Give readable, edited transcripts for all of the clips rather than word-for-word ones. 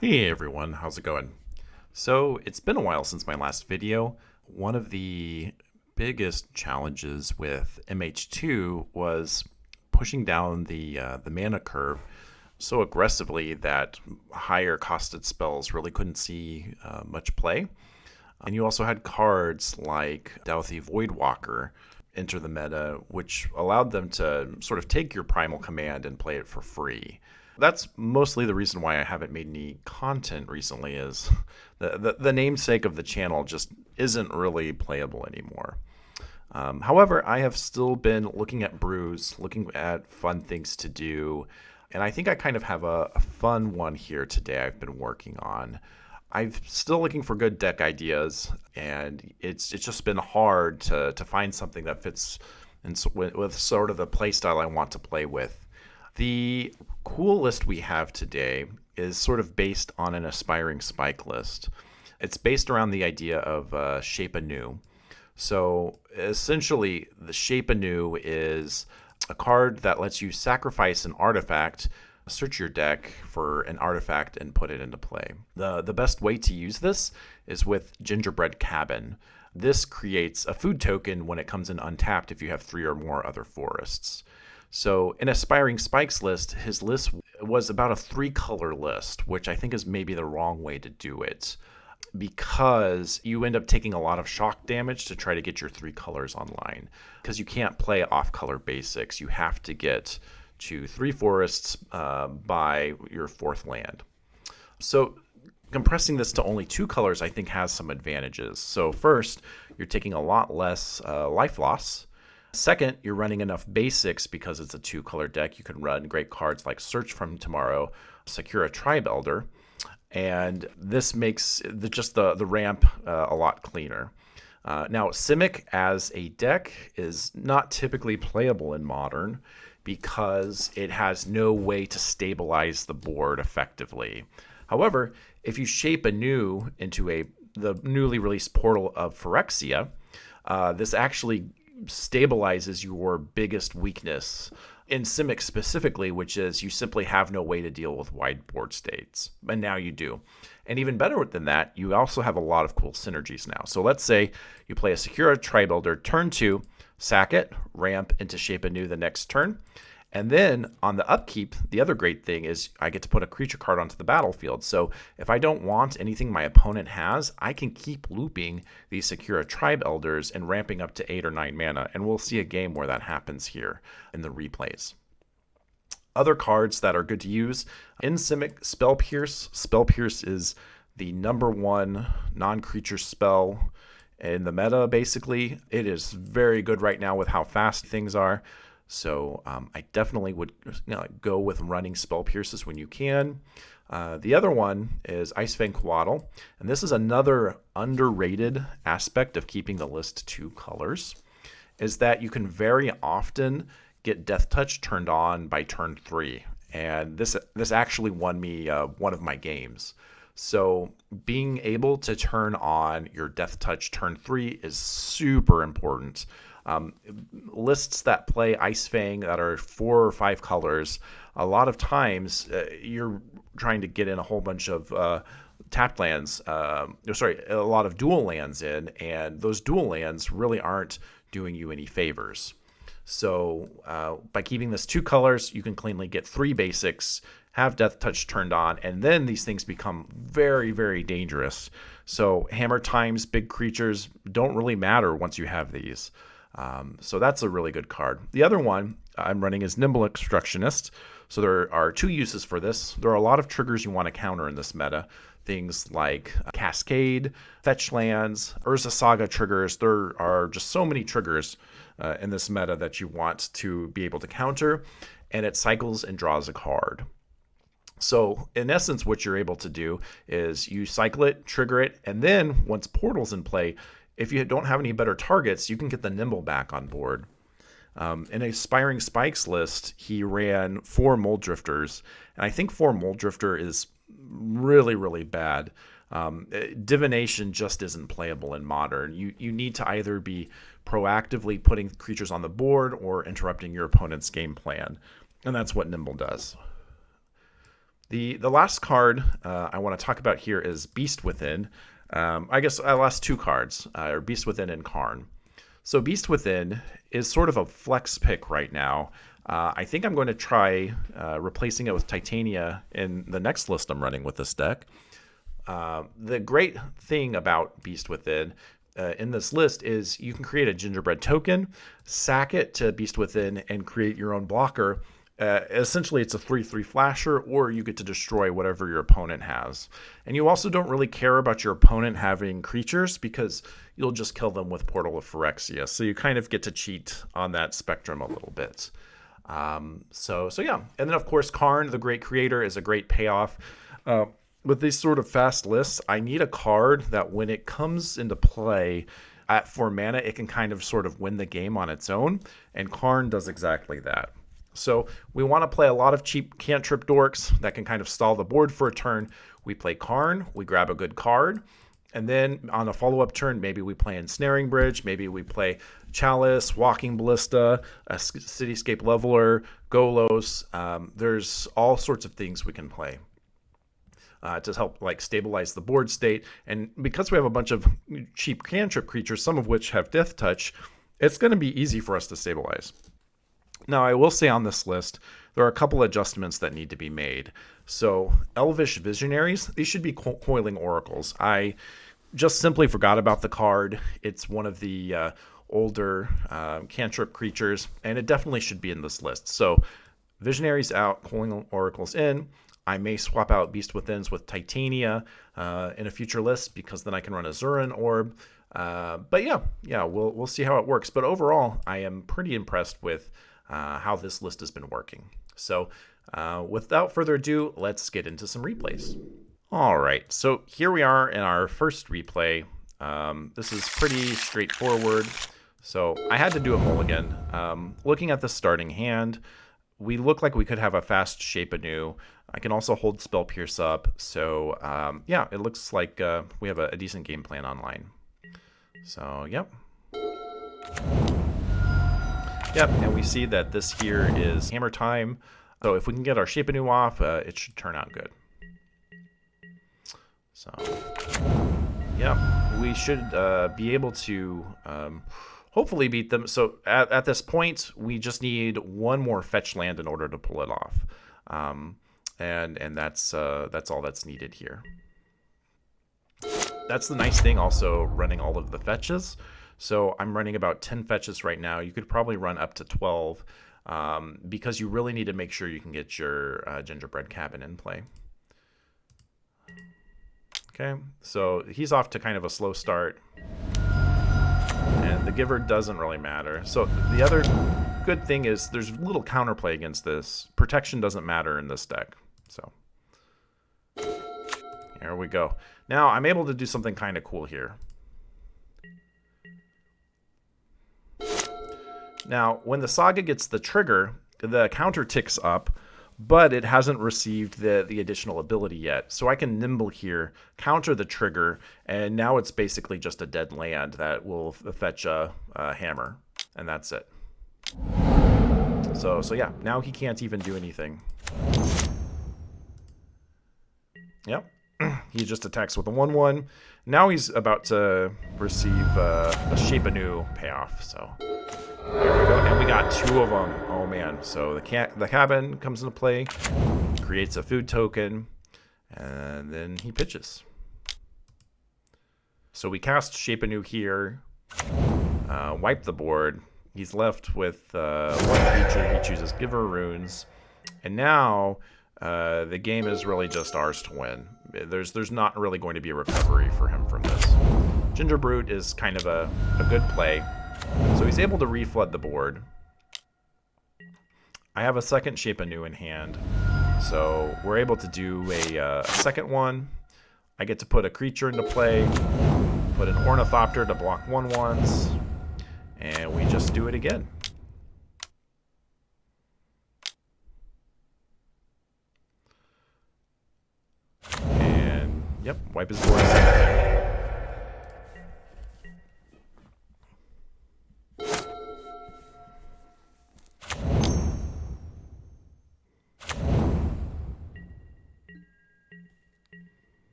Hey everyone, how's it going? So it's been a while since my last video. One of the biggest challenges with MH2 was pushing down the mana curve so aggressively that higher costed spells really couldn't see much play. And you also had cards like Dauthi Voidwalker enter the meta, which allowed them to sort of take your primal command and play it for free. That's mostly the reason why I haven't made any content recently is the namesake of the channel just isn't really playable anymore. However, I have still been looking at brews, looking at fun things to do, and I think I kind of have a fun one here today I've been working on. I'm still looking for good deck ideas, and it's just been hard to find something that fits with sort of the play style I want to play with. The cool list we have today is sort of based on an aspiring spike list. It's based around the idea of Shape Anew. So essentially, the Shape Anew is a card that lets you sacrifice an artifact, search your deck for an artifact, and put it into play. The best way to use this is with Gingerbread Cabin. This creates a food token when it comes in untapped if you have 3 or more other forests. So in Aspiring Spike's list, his list was about a 3-color list, which I think is maybe the wrong way to do it because you end up taking a lot of shock damage to try to get your 3 colors online because you can't play off color basics. You have to get to 3 forests by your 4th land. So compressing this to only 2 colors I think has some advantages. So first, you're taking a lot less life loss. Second, you're running enough basics because it's a 2-color deck. You can run great cards like Search from Tomorrow, Secure a Tribe Elder, and this makes the ramp a lot cleaner. Now, Simic as a deck is not typically playable in Modern because it has no way to stabilize the board effectively. However, if you shape Anew into the newly released Portal of Phyrexia, this actually stabilizes your biggest weakness in Simic specifically, which is you simply have no way to deal with wide board states. And now you do. And even better than that, you also have a lot of cool synergies now. So let's say you play a Secure Tribe Elder turn 2, sack it, ramp into Shape Anew the next turn. And then on the upkeep, the other great thing is I get to put a creature card onto the battlefield. So if I don't want anything my opponent has, I can keep looping these Secure Tribe Elders and ramping up to 8 or 9 mana. And we'll see a game where that happens here in the replays. Other cards that are good to use in Simic, Spell Pierce. Spell Pierce is the #1 non-creature spell in the meta, basically. It is very good right now with how fast things are. So I definitely would go with running Spell Pierces when you can. The other one is Icefang Coatl, and this is another underrated aspect of keeping the list 2 colors, is that you can very often get Death Touch turned on by turn 3, and this actually won me one of my games. So being able to turn on your Death Touch turn 3 is super important. Lists that play Icefang that are 4 or 5 colors, a lot of times you're trying to get in a whole bunch of tapped lands, a lot of dual lands in, and those dual lands really aren't doing you any favors. So by keeping this 2 colors, you can cleanly get 3 basics, have Death Touch turned on, and then these things become very, very dangerous. So hammer times, big creatures don't really matter once you have these. So that's a really good card. The other one I'm running is Nimble Obstructionist. So there are 2 uses for this. There are a lot of triggers you want to counter in this meta. Things like Cascade, Fetch Lands, Urza Saga triggers. There are just so many triggers in this meta that you want to be able to counter. And it cycles and draws a card. So in essence, what you're able to do is you cycle it, trigger it, and then once Portal's in play, if you don't have any better targets, you can get the Nimble back on board. In Aspiring Spikes list, he ran 4 Mold Drifters, and I think 4 Mold Drifter is really, really bad. Divination just isn't playable in Modern. You need to either be proactively putting creatures on the board or interrupting your opponent's game plan, and that's what Nimble does. The last card I want to talk about here is Beast Within. I guess I last two cards are Beast Within and Karn. So Beast Within is sort of a flex pick right now. I think I'm going to try replacing it with Titania in the next list I'm running with this deck. The great thing about Beast Within in this list is you can create a gingerbread token, sack it to Beast Within, and create your own blocker. Essentially, it's a 3/3 flasher, or you get to destroy whatever your opponent has. And you also don't really care about your opponent having creatures because you'll just kill them with Portal of Phyrexia. So you kind of get to cheat on that spectrum a little bit. So yeah. And then, of course, Karn, the great creator, is a great payoff. With these sort of fast lists, I need a card that when it comes into play at 4 mana, it can kind of sort of win the game on its own. And Karn does exactly that. So we want to play a lot of cheap cantrip dorks that can kind of stall the board for a turn. We play Karn, we grab a good card, and then on a follow-up turn, maybe we play Ensnaring Bridge, maybe we play Chalice, Walking Ballista, a Cityscape Leveler, Golos. There's all sorts of things we can play to help like stabilize the board state. And because we have a bunch of cheap cantrip creatures, some of which have Death Touch, it's going to be easy for us to stabilize. Now, I will say on this list, there are a couple adjustments that need to be made. So, Elvish Visionaries, these should be Coiling Oracles. I just simply forgot about the card. It's one of the older cantrip creatures, and it definitely should be in this list. So, Visionaries out, Coiling Oracles in. I may swap out Beast Withins with Titania in a future list because then I can run a Zurin Orb. But yeah, we'll see how it works. But overall, I am pretty impressed with how this list has been working. So without further ado, let's get into some replays. All right, so here we are in our first replay. This is pretty straightforward. So I had to do a mulligan. Looking at the starting hand, we look like we could have a fast Shape Anew. I can also hold Spell Pierce up. So yeah, it looks like we have a decent game plan online. So yep. Yep, and we see that this here is Hammer Time. So if we can get our Shape Anew off, it should turn out good. So, yeah, we should be able to hopefully beat them. So at this point, we just need one more fetch land in order to pull it off. And that's all that's needed here. That's the nice thing also running all of the fetches. So I'm running about 10 fetches right now. You could probably run up to 12 because you really need to make sure you can get your gingerbread cabin in play. Okay, so he's off to kind of a slow start. And the giver doesn't really matter. So the other good thing is there's little counterplay against this. Protection doesn't matter in this deck. So here we go. Now I'm able to do something kind of cool here. Now, when the Saga gets the trigger, the counter ticks up, but it hasn't received the additional ability yet. So I can Nimble here, counter the trigger, and now it's basically just a dead land that will fetch a hammer, and that's it. So yeah, now he can't even do anything. Yep, he just attacks with a 1/1. Now he's about to receive a Shape Anew payoff, so... There we go, and we got 2 of them. Oh man! So the cabin comes into play, creates a food token, and then he pitches. So we cast Shape Anew here, wipe the board. He's left with 1 creature. He chooses Giver Runes, and now the game is really just ours to win. There's not really going to be a recovery for him from this. Gingerbrute is kind of a good play. So he's able to reflood the board. I have a second Shape Anew in hand, so we're able to do a second one. I get to put a creature into play, put an Ornithopter to block 1/1s, and we just do it again. And, yep, wipe his board.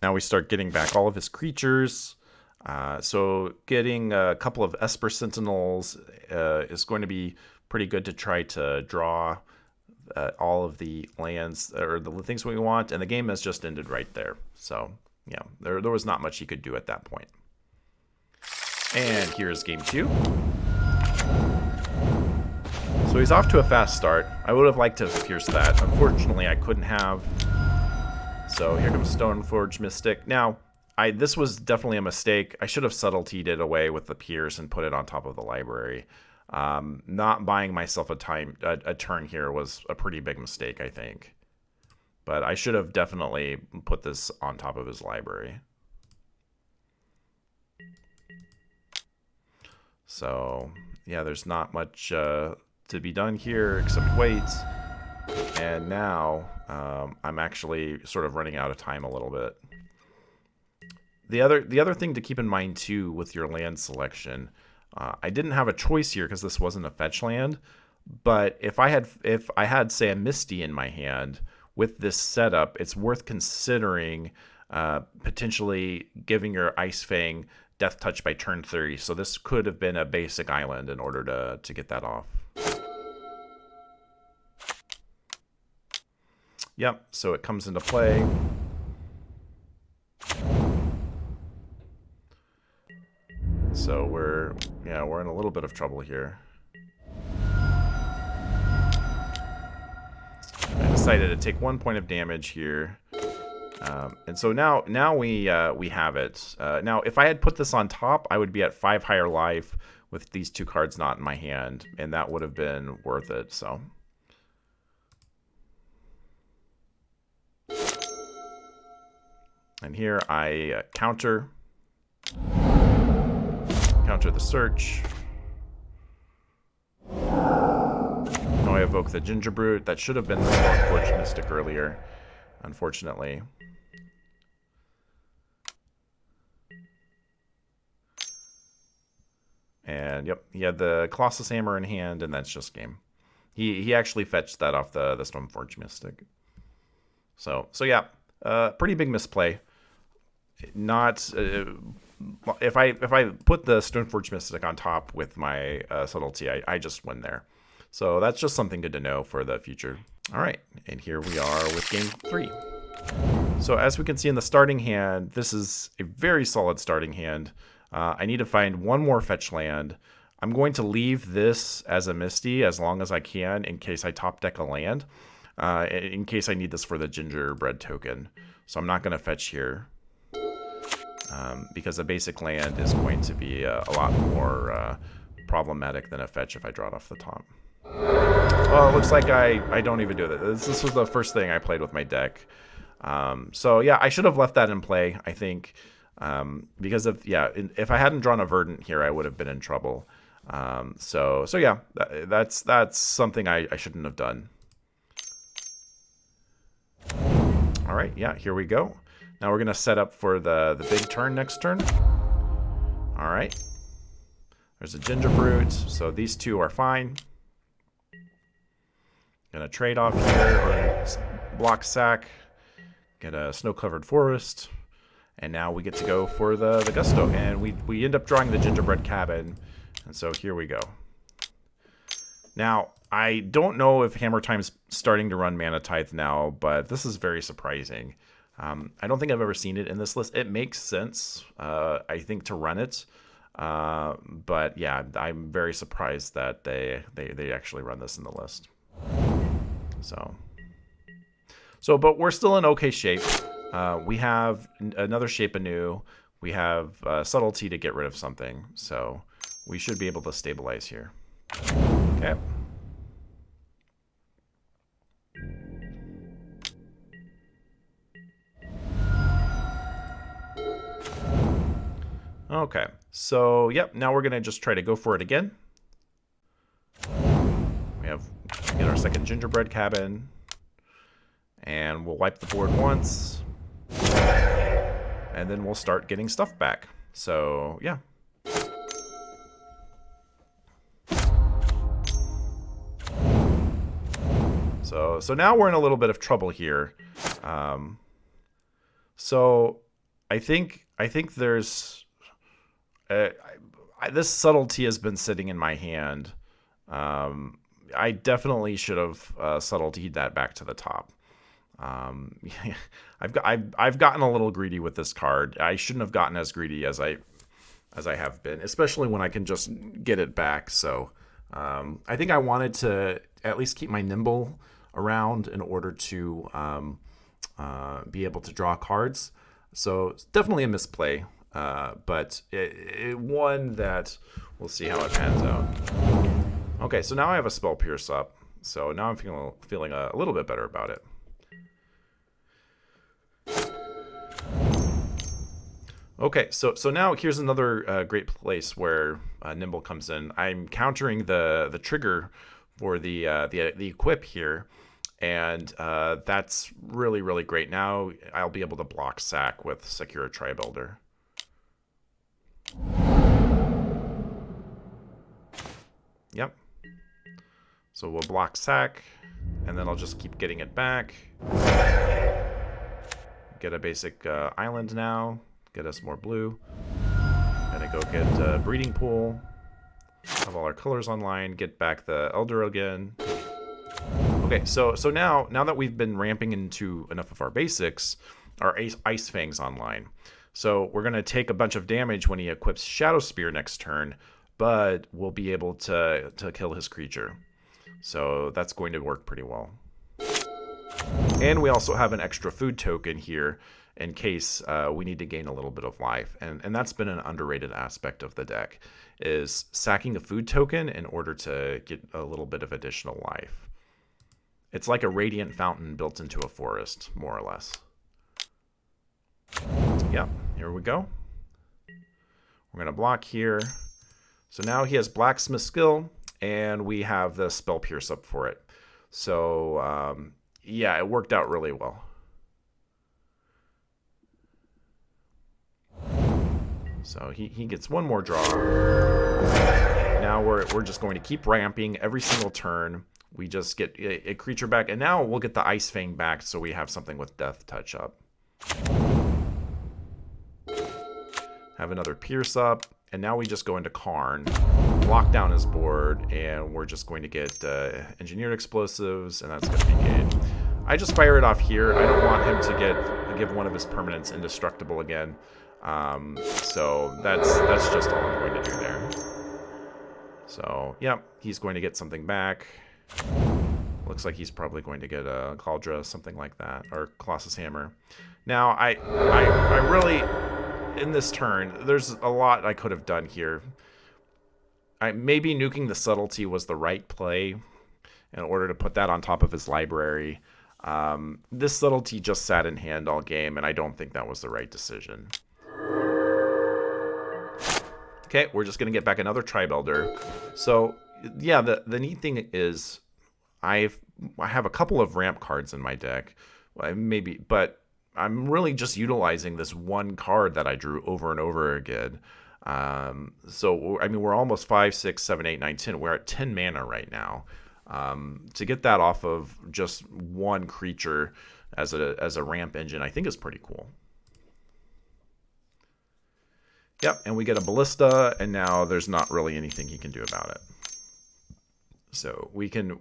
Now we start getting back all of his creatures. So getting a couple of Esper Sentinels is going to be pretty good to try to draw all of the lands or the things we want. And the game has just ended right there. So yeah, there was not much he could do at that point. And here's game 2. So he's off to a fast start. I would have liked to have pierced that. Unfortunately, I couldn't have. So here comes Stoneforge Mystic. Now, this was definitely a mistake. I should have subtlety'd it away with the pierce and put it on top of the library. Not buying myself a turn here was a pretty big mistake, I think. But I should have definitely put this on top of his library. So, yeah, there's not much to be done here except wait. And now I'm actually sort of running out of time a little bit. The other thing to keep in mind too with your land selection, I didn't have a choice here because this wasn't a fetch land. But if I had say a Misty in my hand with this setup, it's worth considering potentially giving your Ice Fang Death Touch by turn 30. So this could have been a basic island in order to get that off. Yep, so it comes into play. So we're in a little bit of trouble here. I decided to take 1 point of damage here. And so now we have it. Now, if I had put this on top, I would be at 5 higher life with these 2 cards not in my hand, and that would have been worth it. So, and here I counter the search. Now I evoke the Ginger Brute. That should have been the Stoneforge Mystic earlier, unfortunately. And yep, he had the Colossus Hammer in hand, and that's just game. He actually fetched that off the Stoneforge Mystic. So yeah, pretty big misplay. Not if I put the Stoneforge Mystic on top with my subtlety, I just win there. So that's just something good to know for the future. All right, and here we are with game 3. So as we can see in the starting hand, this is a very solid starting hand. I need to find 1 more fetch land. I'm going to leave this as a Misty as long as I can in case I top deck a land, in case I need this for the gingerbread token. So I'm not going to fetch here because a basic land is going to be a lot more problematic than a fetch if I draw it off the top. Oh, it looks like I don't even do that. This was the first thing I played with my deck. So yeah, I should have left that in play, I think. Because if I hadn't drawn a Verdant here, I would have been in trouble. So yeah, that's something I shouldn't have done. All right, yeah, here we go. Now we're gonna set up for the big turn next turn. All right, there's a Ginger Brute, so these 2 are fine. Gonna trade off here, or block sack, get a snow-covered forest. And now we get to go for the Gusto. And we end up drawing the Gingerbread Cabin. And so here we go. Now, I don't know if Hammer Time's starting to run Mana Tithe now, but this is very surprising. I don't think I've ever seen it in this list. It makes sense, I think, to run it. But yeah, I'm very surprised that they actually run this in the list. So, but we're still in okay shape. We have another shape anew. We have subtlety to get rid of something. So we should be able to stabilize here. Okay. Okay. So, yep, now we're going to just try to go for it again. We get our second Gingerbread Cabin. And we'll wipe the board once. And then we'll start getting stuff back. So, yeah. So now we're in a little bit of trouble here. So I think there's this subtlety has been sitting in my hand. I definitely should have subtletied that back to the top. Um, I've gotten a little greedy with this card. I shouldn't have gotten as greedy as I have been, especially when I can just get it back. So I think I wanted to at least keep my nimble around in order to be able to draw cards. So it's definitely a misplay, but it one that we'll see how it pans out. Okay, so now I have a Spell Pierce up, so now I'm feeling a little bit better about it. Okay, so now here's another great place where Nimble comes in. I'm countering the trigger for the equip here, and that's really great. Now I'll be able to block sack with Secure Tri-Builder. Yep. So we'll block sack, and then I'll just keep getting it back. Get a basic island now. Get us more blue. Gonna go get a breeding pool. Have all our colors online. Get back the Elder again. Okay, so now that we've been ramping into enough of our basics, our Ice Fang's online. So we're gonna take a bunch of damage when he equips Shadow Spear next turn, but we'll be able to kill his creature. So that's going to work pretty well. And we also have an extra food token here in case we need to gain a little bit of life. And that's been an underrated aspect of the deck, is sacking a food token in order to get a little bit of additional life. It's like a radiant fountain built into a forest, more or less. Yep, here we go. We're going to block here. So now he has Blacksmith skill, and we have the Spell Pierce up for it. So, yeah, it worked out really well. So he gets one more draw. Now we're just going to keep ramping every single turn. We just get a creature back, and now we'll get the Ice Fang back so we have something with Death Touch up. Have another Pierce up, and now we just go into Karn, lock down his board, and we're just going to get Engineered Explosives, and that's going to be good. I just fire it off here. I don't want him to give one of his permanents indestructible again. So that's just all I'm going to do there. So, yeah, he's going to get something back. Looks like he's probably going to get a Cauldra, something like that, or Colossus Hammer. Now, I really, in this turn, there's a lot I could have done here. Maybe nuking the Subtlety was the right play in order to put that on top of his library. This Subtlety just sat in hand all game, and I don't think that was the right decision. Okay, we're just going to get back another Tri-Builder. So, yeah, the neat thing is I have a couple of ramp cards in my deck, but I'm really just utilizing this one card that I drew over and over again. So, I mean, we're almost 5, 6, 7, 8, 9, 10. We're at 10 mana right now. To get that off of just one creature as a ramp engine, I think is pretty cool. Yep, and we get a Ballista, and now there's not really anything he can do about it. So we can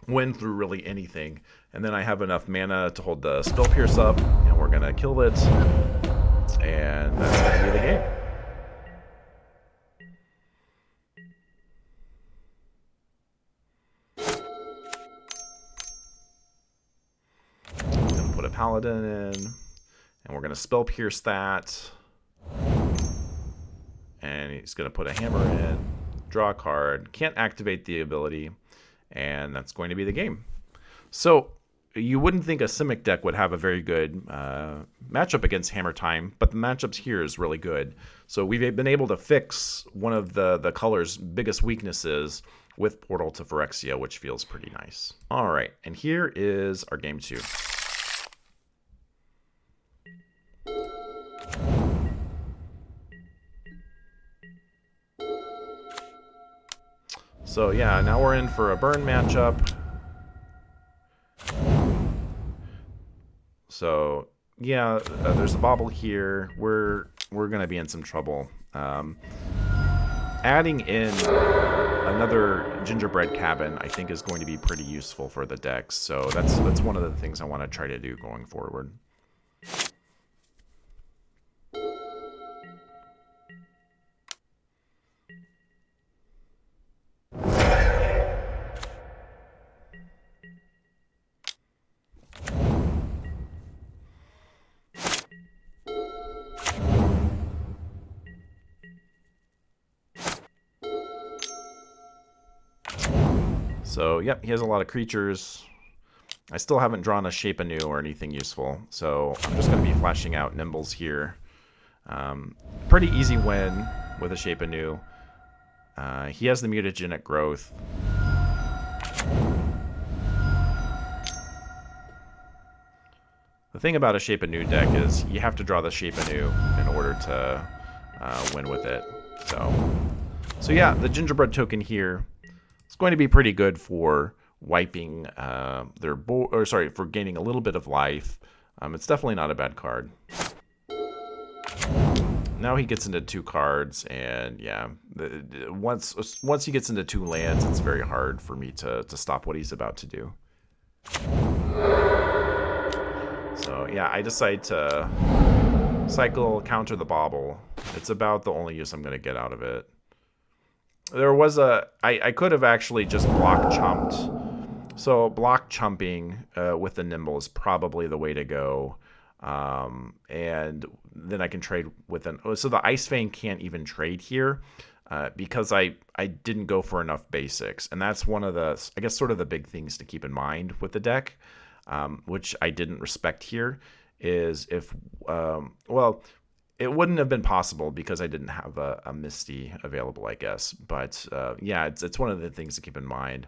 win through really anything. And then I have enough mana to hold the Spell Pierce up, and we're going to kill it. And that's going to be the game. Going to put a Paladin in, and we're going to Spell Pierce that. And he's going to put a hammer in, draw a card, can't activate the ability, and that's going to be the game. So you wouldn't think a Simic deck would have a very good matchup against Hammer Time, but the matchups here is really good. So we've been able to fix one of the color's biggest weaknesses with Portal to Phyrexia, which feels pretty nice. All right, and here is our game 2. So yeah, now we're in for a burn matchup. So yeah, there's a bobble here. We're gonna be in some trouble. Adding in another gingerbread cabin, I think, is going to be pretty useful for the decks. So that's one of the things I want to try to do going forward. So, yep, he has a lot of creatures. I still haven't drawn a Shape Anew or anything useful, so I'm just going to be flashing out Nimbles here. Pretty easy win with a Shape Anew. He has the mutagenic growth. The thing about a Shape Anew deck is you have to draw the Shape Anew in order to win with it. So yeah, the gingerbread token here is going to be pretty good for wiping their board, or sorry, for gaining a little bit of life. It's definitely not a bad card. Now he gets into 2 cards, and yeah, once he gets into 2 lands, it's very hard for me to stop what he's about to do. So yeah, I decide to cycle, counter the bobble. It's about the only use I'm going to get out of it. There was I could have actually just block chumped. So block chumping with the Nimble is probably the way to go. And then I can trade with an... So the Ice Fang can't even trade here because I didn't go for enough basics. And that's one of the, I guess, sort of the big things to keep in mind with the deck, which I didn't respect here, is if... well, it wouldn't have been possible because I didn't have a Misty available, I guess. But yeah, it's one of the things to keep in mind.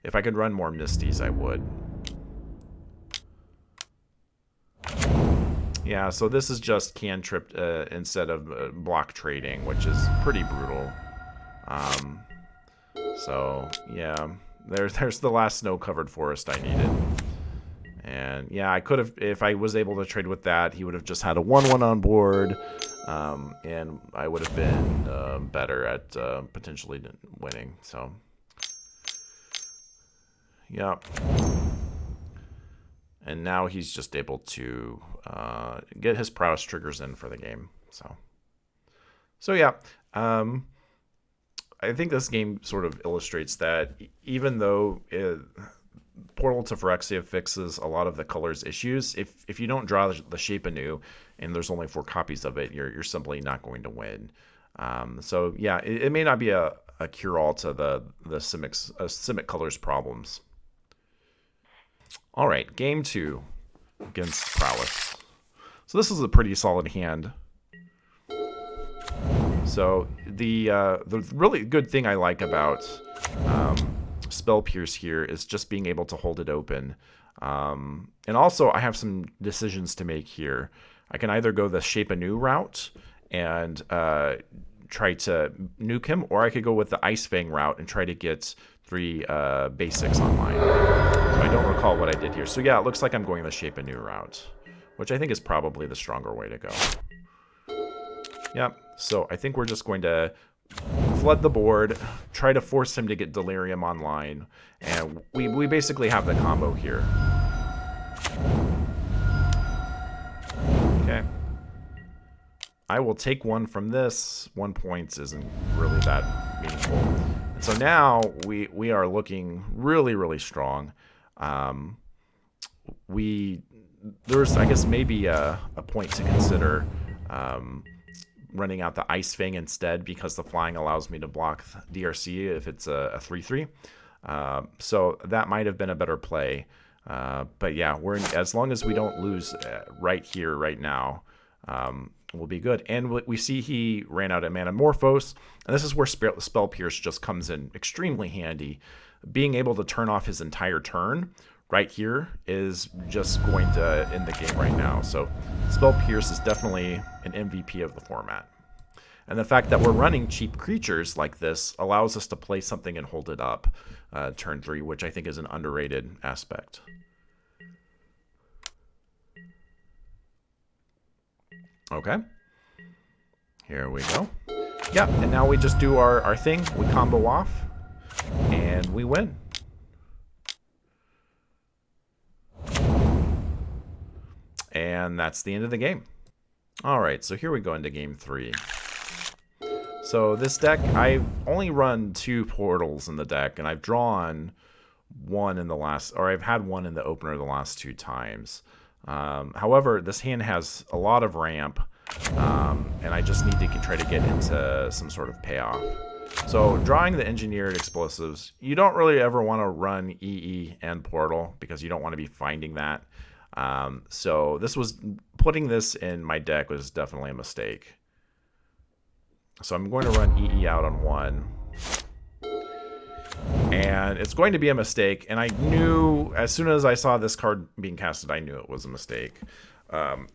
If I could run more Misties, I would. Yeah, so this is just cantrip instead of block trading, which is pretty brutal. So yeah, there's the last snow-covered forest I needed. And yeah, I could have, if I was able to trade with that, he would have just had a 1/1 on board, and I would have been better at potentially winning. So yeah. And now he's just able to get his prowess triggers in for the game. So yeah, I think this game sort of illustrates that even though Portal to Phyrexia fixes a lot of the color's issues, if you don't draw the Shape Anew and there's only 4 copies of it, you're simply not going to win. So yeah, it may not be a cure-all to the Simic color's problems. All right, game 2 against Prowess. So this is a pretty solid hand. So the really good thing I like about Spell Pierce here is just being able to hold it open. And also I have some decisions to make here. I can either go the Shape Anew route and try to nuke him, or I could go with the Ice Fang route and try to get 3 basics online. So I don't recall what I did here. So yeah, it looks like I'm going the Shape Anew route, which I think is probably the stronger way to go. Yeah, so I think we're just going to flood the board, try to force him to get Delirium online, and we basically have the combo here. Okay. I will take 1 from this. 1 point isn't really that meaningful. And so now we are looking really, really strong. There's, I guess, maybe a point to consider running out the Ice Fang instead, because the flying allows me to block DRC if it's a 3/3. So that might have been a better play. But yeah, as long as we don't lose right here, right now, will be good. And we see he ran out of Manamorphose, and this is where Spell Pierce just comes in extremely handy. Being able to turn off his entire turn right here is just going to end the game right now. So Spell Pierce is definitely an MVP of the format. And the fact that we're running cheap creatures like this allows us to play something and hold it up turn 3, which I think is an underrated aspect. Okay. Here we go. Yeah, and now we just do our thing. We combo off, and we win. And that's the end of the game. All right, so here we go into game 3. So this deck, I've only run 2 portals in the deck, and I've drawn one in the last, or I've had one in the opener the last 2 times. However, this hand has a lot of ramp, and I just need to try to get into some sort of payoff. So drawing the engineered explosives, you don't really ever want to run EE and portal because you don't want to be finding that. So putting this in my deck was definitely a mistake. So I'm going to run EE out on 1. And it's going to be a mistake, and I knew, as soon as I saw this card being casted, I knew it was a mistake.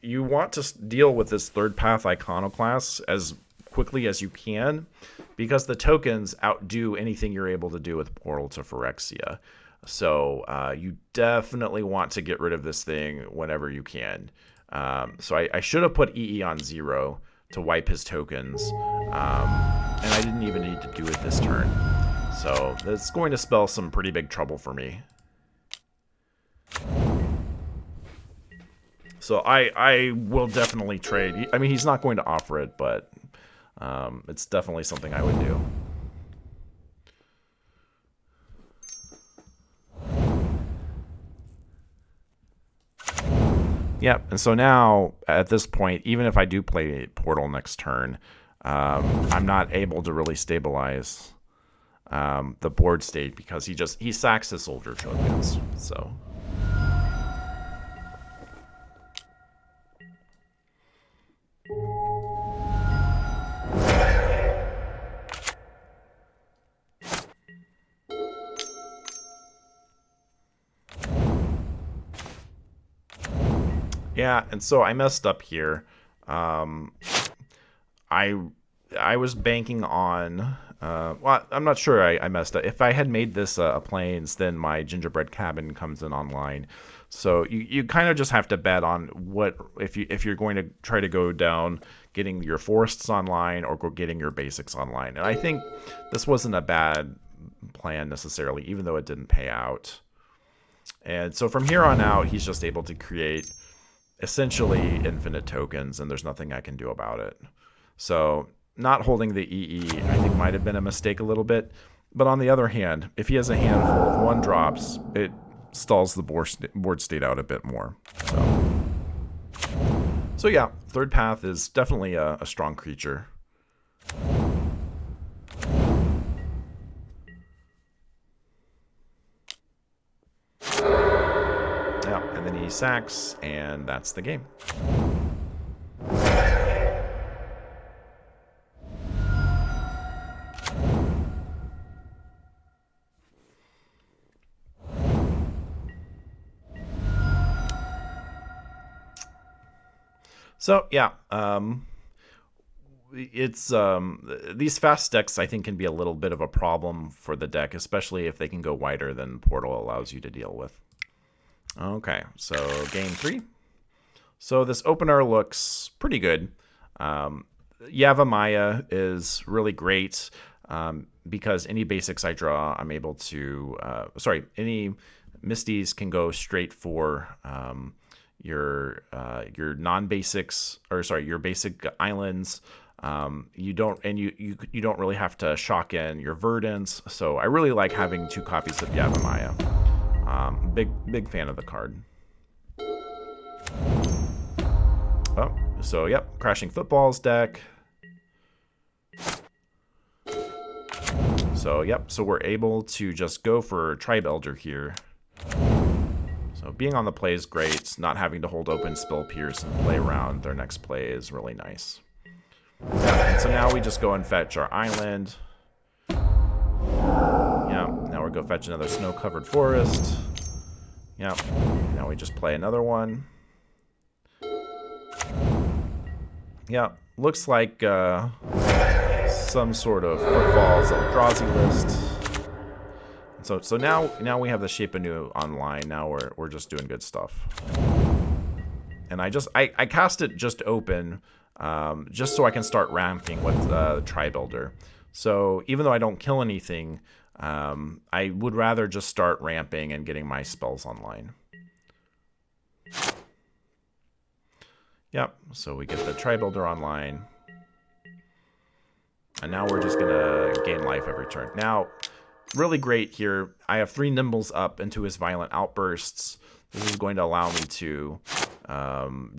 You want to deal with this third path iconoclast as quickly as you can, because the tokens outdo anything you're able to do with Portal to Phyrexia. So you definitely want to get rid of this thing whenever you can. So I should have put EE on 0 to wipe his tokens, and I didn't even need to do it this turn. So that's going to spell some pretty big trouble for me. So I will definitely trade. I mean, he's not going to offer it, but it's definitely something I would do. Yep, and so now, at this point, even if I do play Portal next turn, I'm not able to really stabilize the board state because he sacks his soldier tokens. So yeah, and so I messed up here. I was banking on. Well, I'm not sure I messed up. If I had made this a plains, then my gingerbread cabin comes in online. So you kind of just have to bet on what if you're going to try to go down getting your forests online or go getting your basics online. And I think this wasn't a bad plan necessarily, even though it didn't pay out. And so from here on out, he's just able to create essentially infinite tokens, and there's nothing I can do about it. So not holding the EE, I think, might have been a mistake a little bit. But on the other hand, if he has a handful of 1-drops, it stalls the board state out a bit more. So yeah, third path is definitely a strong creature. Yeah, and then he sacks, and that's the game. So yeah, it's these fast decks I think can be a little bit of a problem for the deck, especially if they can go wider than Portal allows you to deal with. Okay, so game 3. So this opener looks pretty good. Yavimaya is really great because any basics I draw, I'm able to. Any Misties can go straight for your non-basics, or sorry, your basic islands. You don't really have to shock in your Verdants. So I really like having 2 copies of Yavimaya. Big fan of the card. Oh, so yep, Crashing Footballs deck. So yep, so we're able to just go for Tribe Elder here. So being on the play is great. Not having to hold open Spill Pierce and play around their next play is really nice. Yeah, and so now we just go and fetch our island. Yeah, now we go fetch another snow-covered forest. Yeah, now we just play another one. Yeah, looks like some sort of Footfalls Eldrazi list. So now we have the Shape Anew online. Now we're just doing good stuff. And I cast it just open just so I can start ramping with the Tri-Builder. So even though I don't kill anything, I would rather just start ramping and getting my spells online. Yep, so we get the Tri-Builder online. And now we're just going to gain life every turn. Now, really great here. I have 3 Nimbles up into his Violent Outbursts. This is going to allow me to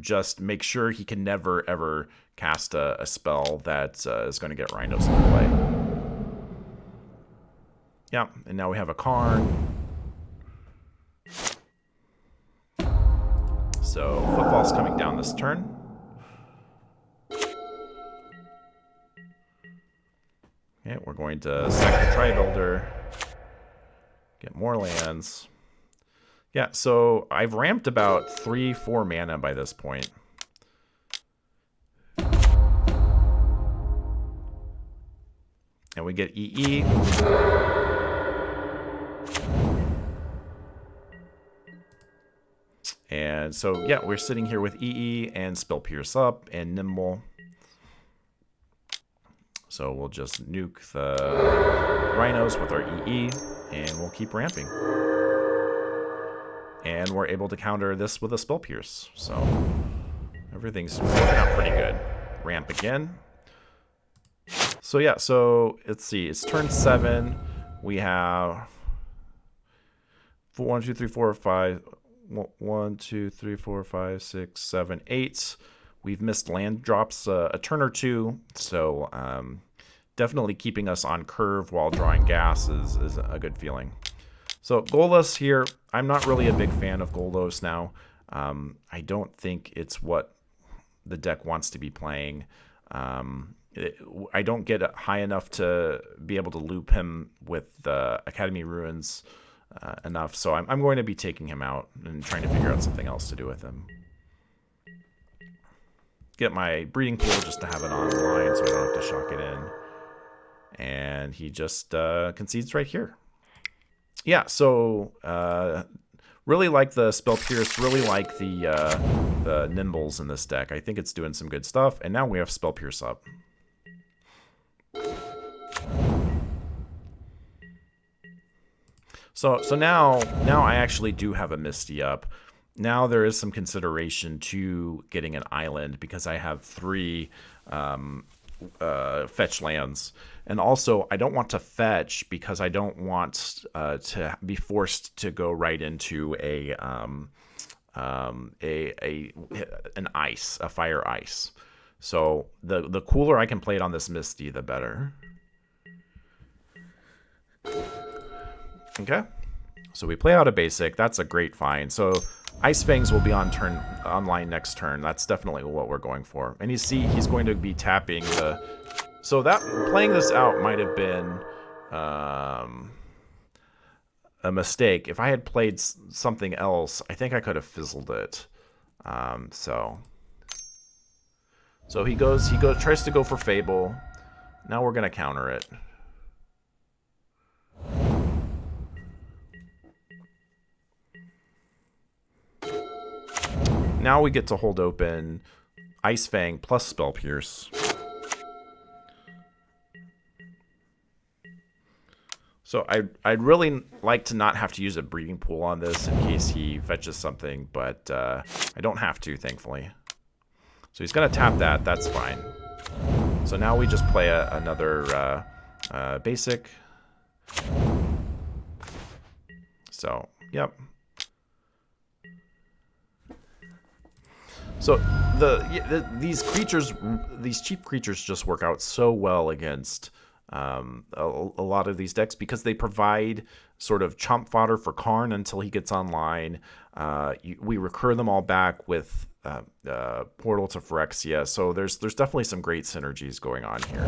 just make sure he can never, ever cast a spell that is going to get Rhinos into play. Yeah, and now we have a Karn. So, Footfall's coming down this turn. Okay, we're going to sack the Tri-Builder. Get more lands. Yeah, so I've ramped about 3-4 mana by this point. And we get EE. And so, yeah, we're sitting here with EE and Spell Pierce up and Nimble. So we'll just nuke the Rhinos with our EE, and we'll keep ramping. And we're able to counter this with a Spell Pierce. So everything's working out pretty good. Ramp again. So yeah, so let's see. It's turn 7. We have 1, 2, 3, 4, 5. 1, 2, 3, 4, 5, 6, 7, 8. We've missed land drops a turn or 2, so definitely keeping us on curve while drawing gas is a good feeling. So Golos here, I'm not really a big fan of Golos now. I don't think it's what the deck wants to be playing. I don't get high enough to be able to loop him with the Academy Ruins enough, so I'm going to be taking him out and trying to figure out something else to do with him. Get my breeding pool just to have it online so I don't have to shock it in. And he just concedes right here. Yeah, so really like the Spell Pierce, really like the Nimbles in this deck. I think it's doing some good stuff. And now we have Spell Pierce up. So now I actually do have a Misty up. Now there is some consideration to getting an island because I have 3 fetch lands. And also, I don't want to fetch because I don't want to be forced to go right into an ice, a fire ice. So the cooler I can play it on this Misty, the better. Okay, so we play out a basic. That's a great find. So Ice Fangs will be online next turn. That's definitely what we're going for. And you see, he's going to be tapping the. So that playing this out might have been a mistake. If I had played something else, I think I could have fizzled it. So he tries to go for Fable. Now we're gonna counter it. Now we get to hold open Ice Fang plus Spell Pierce. So I'd really like to not have to use a breeding pool on this in case he fetches something, but I don't have to, thankfully. So he's going to tap that. That's fine. So now we just play another basic. So, yep. So these cheap creatures just work out so well against a lot of these decks because they provide sort of chump fodder for Karn until he gets online. We recur them all back with Portal to Phyrexia, so there's definitely some great synergies going on here.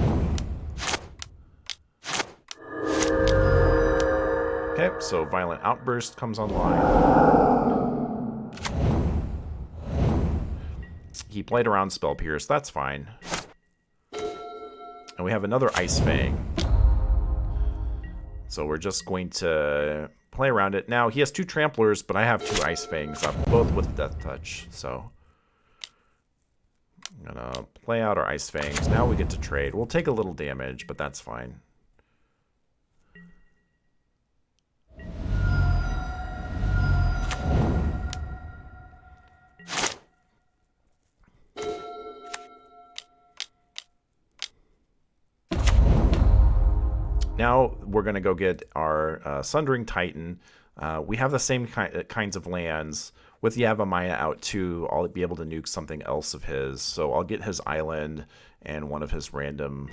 Okay, so Violent Outburst comes online. He played around Spell Pierce, that's fine. And we have another Ice Fang. So we're just going to play around it. Now, he has 2 Tramplers, but I have 2 Ice Fangs up, both with Death Touch. So I'm gonna play out our Ice Fangs. Now we get to trade. We'll take a little damage, but that's fine. Now we're going to go get our Sundering Titan. We have the same kinds of lands. With Yavimaya out too, I'll be able to nuke something else of his. So I'll get his island and one of his random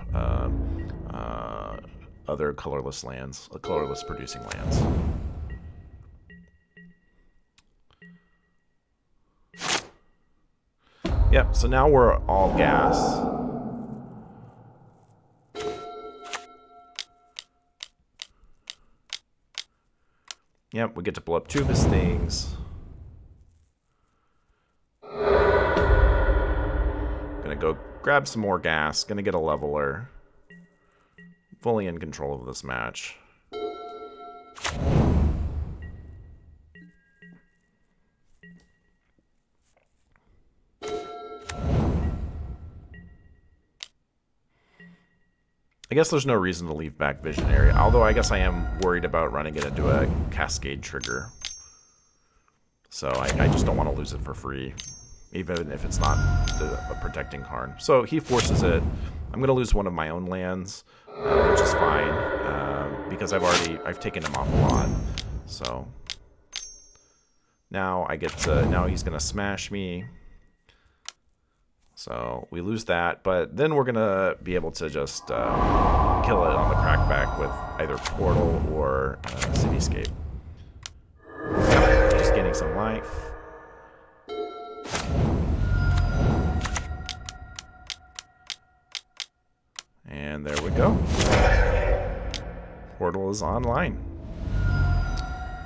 other colorless lands, colorless producing lands. Yep, so now we're all gas. Yep, we get to blow up 2 of his things. Gonna go grab some more gas. Gonna get a leveler. Fully in control of this match. I guess there's no reason to leave back Visionary, although I guess I am worried about running it into a Cascade trigger. So I just don't want to lose it for free, even if it's not a protecting Karn. So he forces it. I'm going to lose one of my own lands, which is fine, because I've taken him off a lot. So now now he's going to smash me. So we lose that, but then we're going to be able to just kill it on the crackback with either Portal or Cityscape. Just getting some life. And there we go. Portal is online.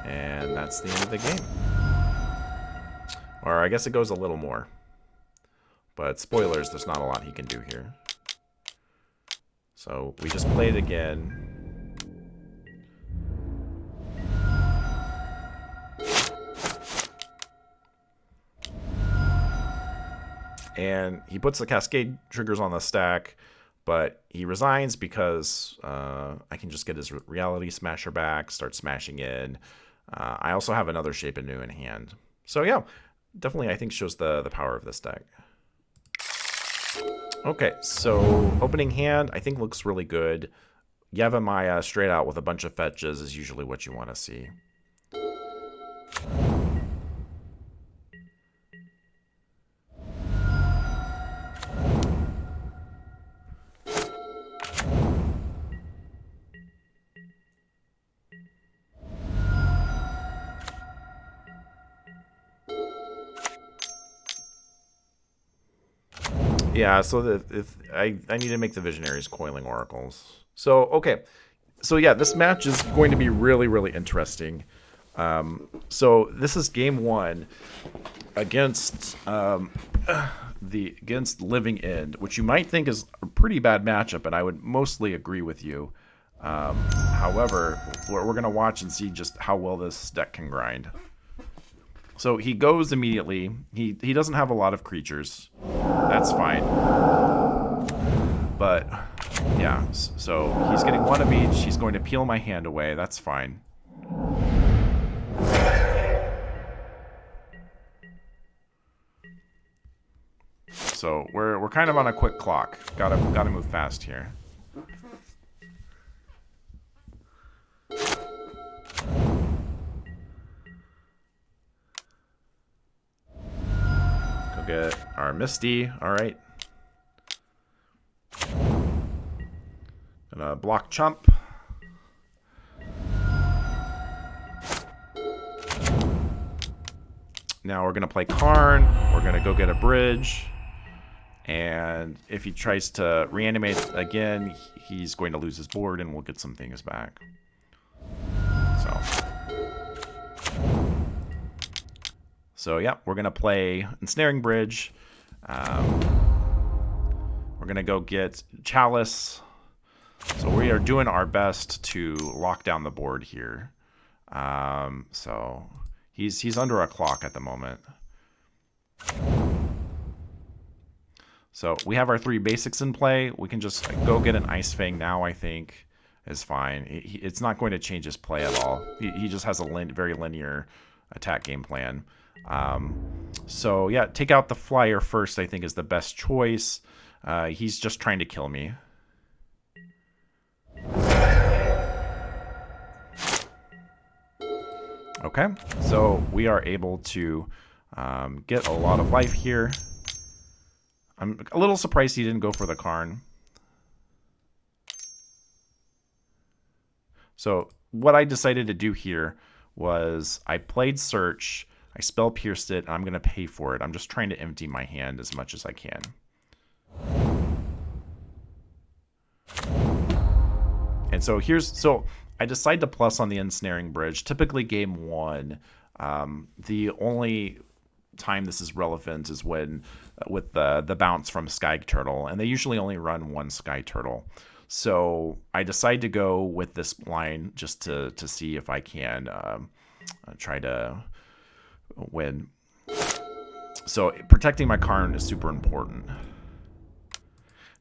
And that's the end of the game. Or I guess it goes a little more. But spoilers, there's not a lot he can do here. So we just played again. And he puts the Cascade triggers on the stack, but he resigns because I can just get his Reality Smasher back, start smashing in. I also have another Shape Anew in hand. So yeah, definitely I think shows the power of this deck. Okay, so opening hand I think looks really good. Yavimaya straight out with a bunch of fetches is usually what you want to see. Yeah, so I need to make the Visionaries Coiling Oracles. So, okay. So, yeah, this match is going to be really, really interesting. So, this is game 1 against against Living End, which you might think is a pretty bad matchup, and I would mostly agree with you. However, we're going to watch and see just how well this deck can grind. So he goes immediately. He doesn't have a lot of creatures. That's fine. But, yeah. So he's getting 1 of each. He's going to peel my hand away. That's fine. So we're kind of on a quick clock. Gotta move fast here. Get our Misty. All right. Gonna block Chump. Now we're gonna play Karn. We're gonna go get a bridge. And if he tries to reanimate again, he's going to lose his board and we'll get some things back. So yeah, we're going to play Ensnaring Bridge. We're going to go get Chalice. So we are doing our best to lock down the board here. So he's under a clock at the moment. So we have our 3 basics in play. We can just go get an Ice Fang now, I think, is fine. It's not going to change his play at all. He just has a very linear attack game plan. So yeah, take out the flyer first, I think, is the best choice. He's just trying to kill me. Okay, so we are able to get a lot of life here. I'm a little surprised he didn't go for the Karn. So what I decided to do here was I played Search, I spell pierced it, and I'm going to pay for it. I'm just trying to empty my hand as much as I can. And so so I decide to plus on the Ensnaring Bridge. Typically game 1, the only time this is relevant is when with the bounce from Sky Turtle, and they usually only run 1 Sky Turtle. So I decide to go with this line just to see if I can try to win. So protecting my Karn is super important.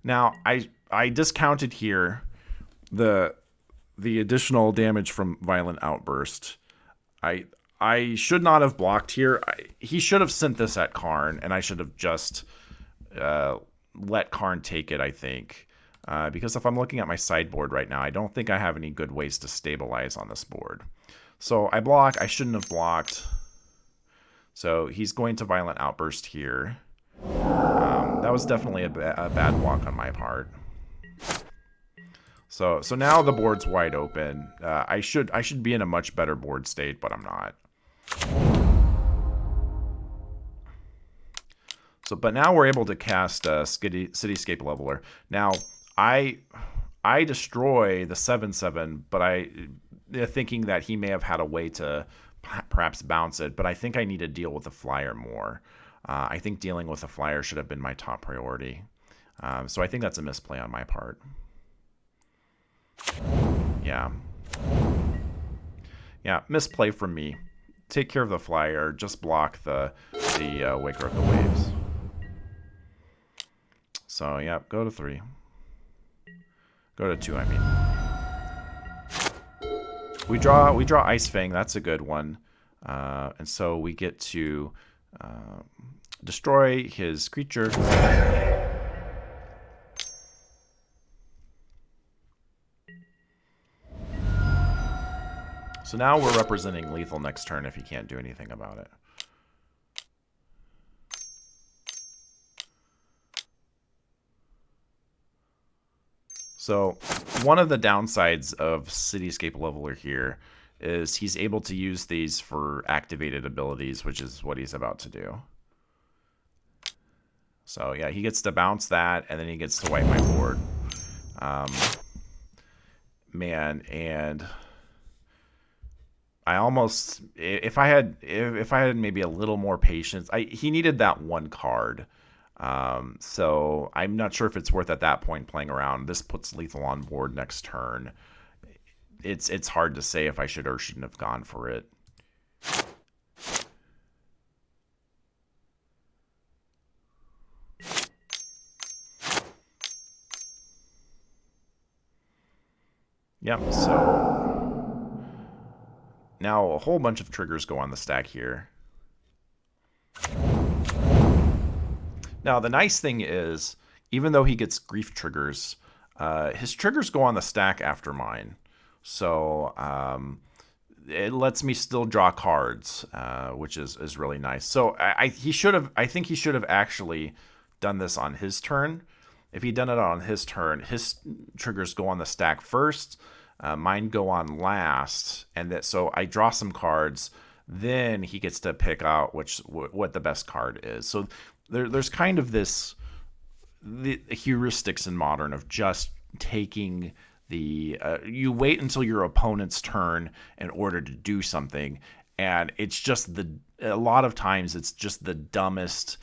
Now I discounted here the additional damage from Violent Outburst. I should not have blocked here. He should have sent this at Karn, and I should have just let Karn take it, I think. Because if I'm looking at my sideboard right now, I don't think I have any good ways to stabilize on this board. So I block. I shouldn't have blocked. So he's going to Violent Outburst here. That was definitely a bad block on my part. So now the board's wide open. I should be in a much better board state, but I'm not. But now we're able to cast Cityscape Leveler. Now I destroy the 7/7, but thinking that he may have had a way to perhaps bounce it. But I think I need to deal with the flyer more. I think dealing with the flyer should have been my top priority. So I think that's a misplay on my part. Yeah, misplay from me. Take care of the flyer. Just block the Waker of the Waves. So yeah, go to 3. Go to 2, I mean. We draw Ice Fang. That's a good one. And so we get to destroy his creature. So now we're representing lethal next turn if he can't do anything about it. So one of the downsides of Cityscape Leveler here is he's able to use these for activated abilities, which is what he's about to do. So yeah, he gets to bounce that, and then he gets to wipe my board. Man, and I almost, if I had maybe a little more patience, he needed that 1 card. So I'm not sure if it's worth at that point playing around. This puts lethal on board next turn. It's hard to say if I should or shouldn't have gone for it. Yep, so now a whole bunch of triggers go on the stack here. Now, the nice thing is, even though he gets grief triggers, his triggers go on the stack after mine. So it lets me still draw cards, which is really nice. So I think he should have actually done this on his turn. If he'd done it on his turn, his triggers go on the stack first, mine go on last, and so I draw some cards. Then he gets to pick out what the best card is. So there's kind of the heuristics in Modern of just taking you wait until your opponent's turn in order to do something, and it's just a lot of times it's just the dumbest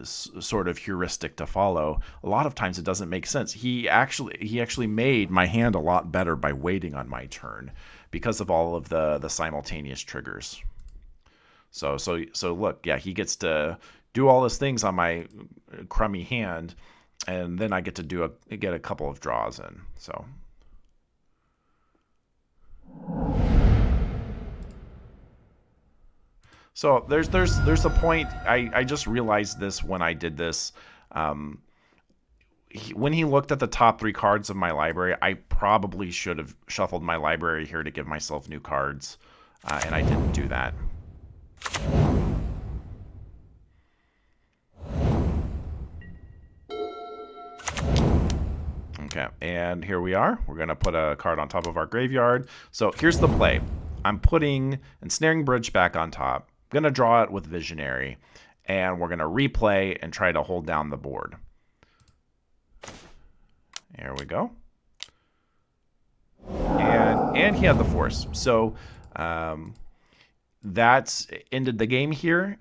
sort of heuristic to follow. A lot of times it doesn't make sense. He actually made my hand a lot better by waiting on my turn because of all of the simultaneous triggers. So look, yeah, he gets to do all those things on my crummy hand, and then I get to get a couple of draws in. So there's a point. I just realized this when I did this. When he looked at the top 3 cards of my library, I probably should have shuffled my library here to give myself new cards, and I didn't do that. Okay, and here we are. We're going to put a card on top of our graveyard. So here's the play. I'm putting Ensnaring Bridge back on top. I'm going to draw it with Visionary, and we're going to replay and try to hold down the board. There we go. And he had the Force. So that ended the game here.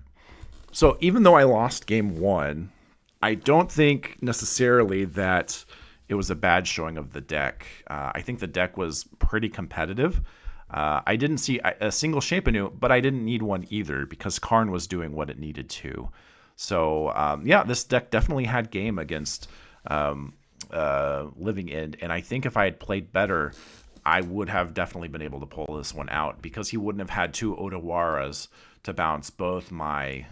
So even though I lost game 1, I don't think necessarily that it was a bad showing of the deck. I think the deck was pretty competitive. I didn't see a single Shape Anew, but I didn't need one either because Karn was doing what it needed to. So yeah, this deck definitely had game against Living End, and I think if I had played better, I would have definitely been able to pull this one out because he wouldn't have had 2 Odawaras to bounce both my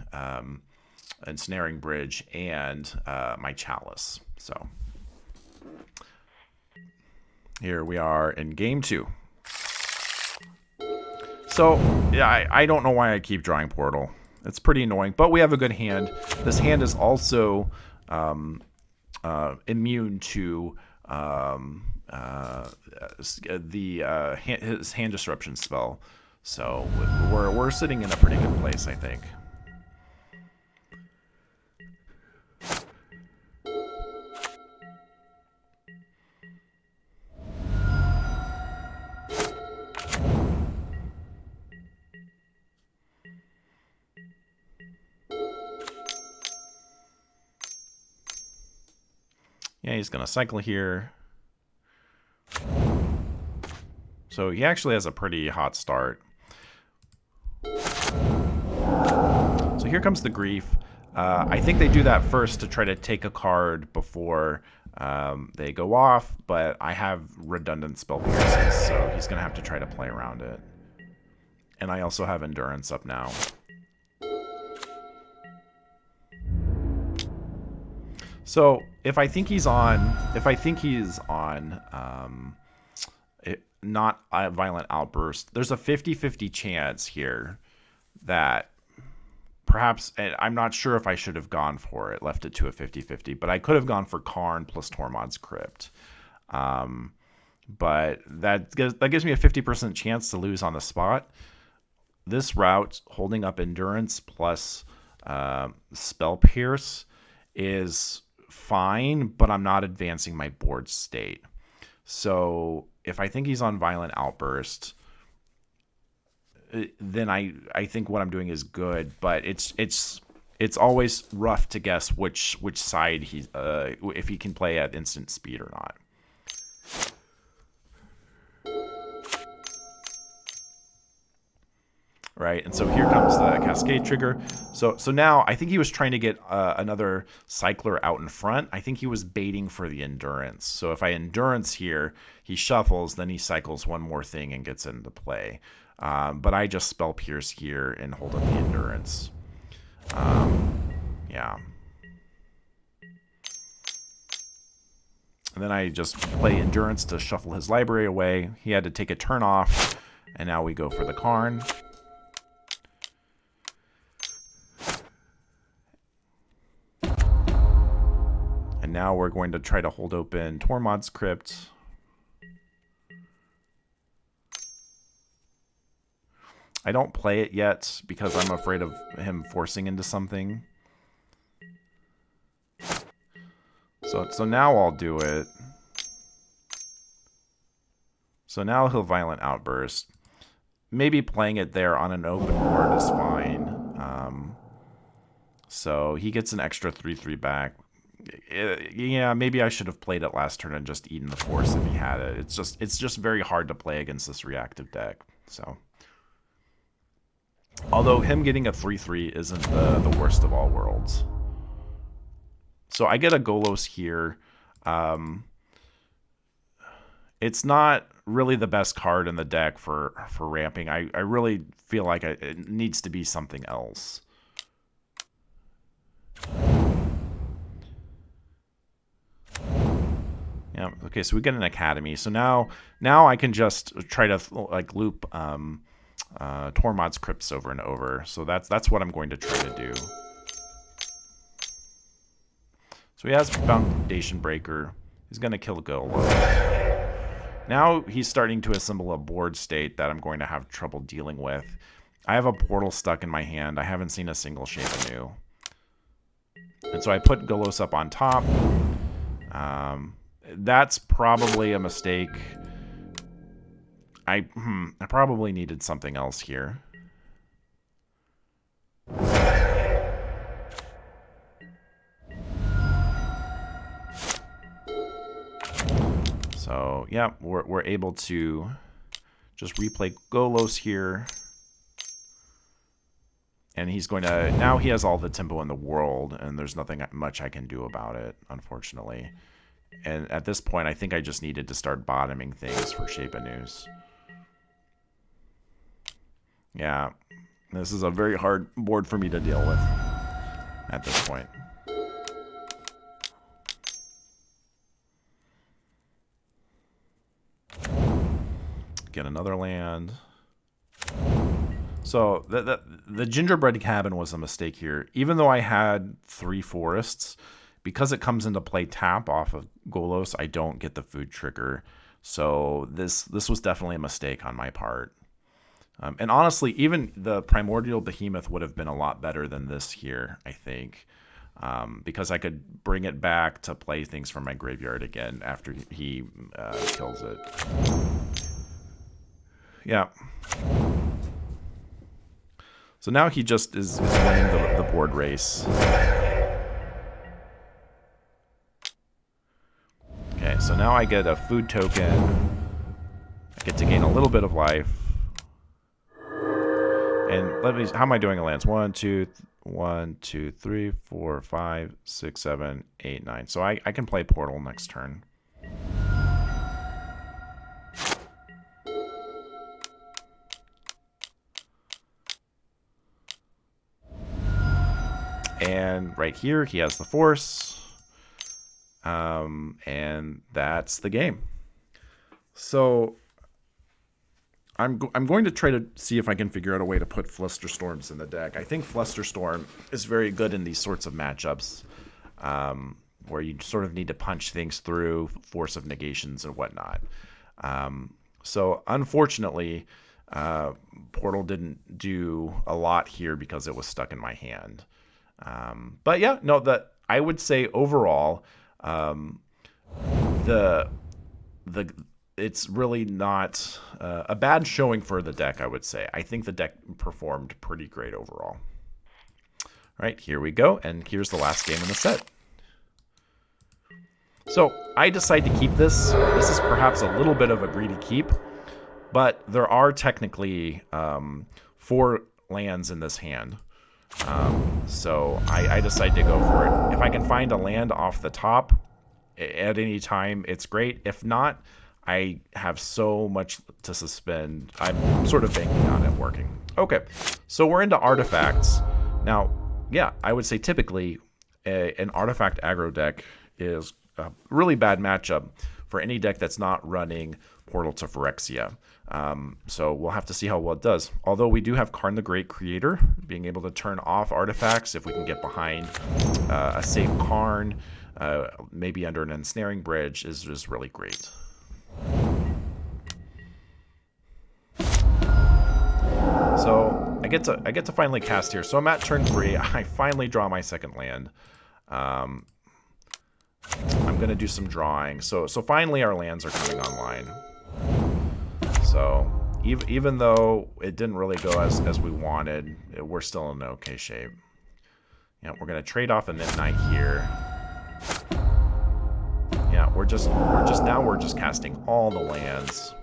Ensnaring Bridge and my Chalice. So here we are in game 2. So yeah, I don't know why I keep drawing Portal. It's pretty annoying, but we have a good hand. This hand is also immune to his hand disruption spell. So we're sitting in a pretty good place, I think. Yeah, he's going to cycle here. So he actually has a pretty hot start. So here comes the Grief. I think they do that first to try to take a card before they go off, but I have redundant spell pierces, so he's going to have to try to play around it. And I also have Endurance up now. So if I think he's on, not a Violent Outburst, there's a 50-50 chance here that perhaps, and I'm not sure if I should have gone for it, left it to a 50-50, but I could have gone for Karn plus Tormod's Crypt. But that gives me a 50% chance to lose on the spot. This route, holding up Endurance plus Spell Pierce, is fine, but I'm not advancing my board state. So if I think he's on Violent Outburst, then I think what I'm doing is good, but it's always rough to guess which side he's if he can play at instant speed or not. Right, and so here comes the Cascade trigger. So now I think he was trying to get another cycler out in front. I think he was baiting for the Endurance. So if I Endurance here, he shuffles, then he cycles one more thing and gets into play. But I just Spell Pierce here and hold up the Endurance. Yeah. And then I just play Endurance to shuffle his library away. He had to take a turn off, and now we go for the Karn. And now we're going to try to hold open Tormod's Crypt. I don't play it yet because I'm afraid of him forcing into something. So now I'll do it. So now he'll Violent Outburst. Maybe playing it there on an open board is fine. So he gets an extra 3/3 back. Yeah, maybe I should have played it last turn and just eaten the Force if he had it. It's just very hard to play against this reactive deck. So Although him getting a 3/3 isn't the worst of all worlds. So I get a Golos here. It's not really the best card in the deck for ramping. I really feel like it needs to be something else. Yeah, okay, so we get an Academy. So now I can just try to like loop Tormod's Crypts over and over. So that's what I'm going to try to do. So he has Foundation Breaker. He's going to kill Golos. Now he's starting to assemble a board state that I'm going to have trouble dealing with. I have a portal stuck in my hand. I haven't seen a single shape Anew. And so I put Golos up on top. That's probably a mistake. I probably needed something else here. So, yeah, we're able to just replay Golos here. And he's going to... Now he has all the tempo in the world, and there's nothing much I can do about it, unfortunately. And at this point, I think I just needed to start bottoming things for Shape Anews. Yeah, this is a very hard board for me to deal with at this point. Get another land. So the gingerbread cabin was a mistake here. Even though I had 3 forests, because it comes into play tap off of Golos, I don't get the food trigger. So this was definitely a mistake on my part. And honestly, even the Primordial Behemoth would have been a lot better than this here, I think. Because I could bring it back to play things from my graveyard again after he kills it. Yeah. So now he just is winning the board race. Okay, so now I get a food token. I get to gain a little bit of life. And let me, how am I doing in lands? 1, 2, 3, 4, 5, 6, 7, 8, 9. So I can play Portal next turn. And right here, he has the Force. And that's the game. So I'm going to try to see if I can figure out a way to put Flusterstorms in the deck. I think Flusterstorm is very good in these sorts of matchups, where you sort of need to punch things through, Force of Negations and whatnot. So unfortunately, Portal didn't do a lot here because it was stuck in my hand. But yeah, no, that I would say overall, it's really not a bad showing for the deck, I would say. I think the deck performed pretty great overall. All right, here we go, and here's the last game in the set. So I decide to keep this. This is perhaps a little bit of a greedy keep, but there are technically 4 lands in this hand. So I decide to go for it. If I can find a land off the top at any time, it's great. If not, I have so much to suspend. I'm sort of banking on it working. Okay, so we're into artifacts. Now, yeah, I would say typically an artifact aggro deck is a really bad matchup for any deck that's not running Portal to Phyrexia. So we'll have to see how well it does. Although we do have Karn the Great Creator, being able to turn off artifacts if we can get behind a safe Karn, maybe under an ensnaring bridge, is just really great. So I get to finally cast here. So I'm at turn 3. I finally draw my second land. I'm gonna do some drawing. So finally our lands are coming online. So even though it didn't really go as we wanted, we're still in okay shape. Yeah, we're gonna trade off a Midnight here. Yeah, we're just casting all the lands.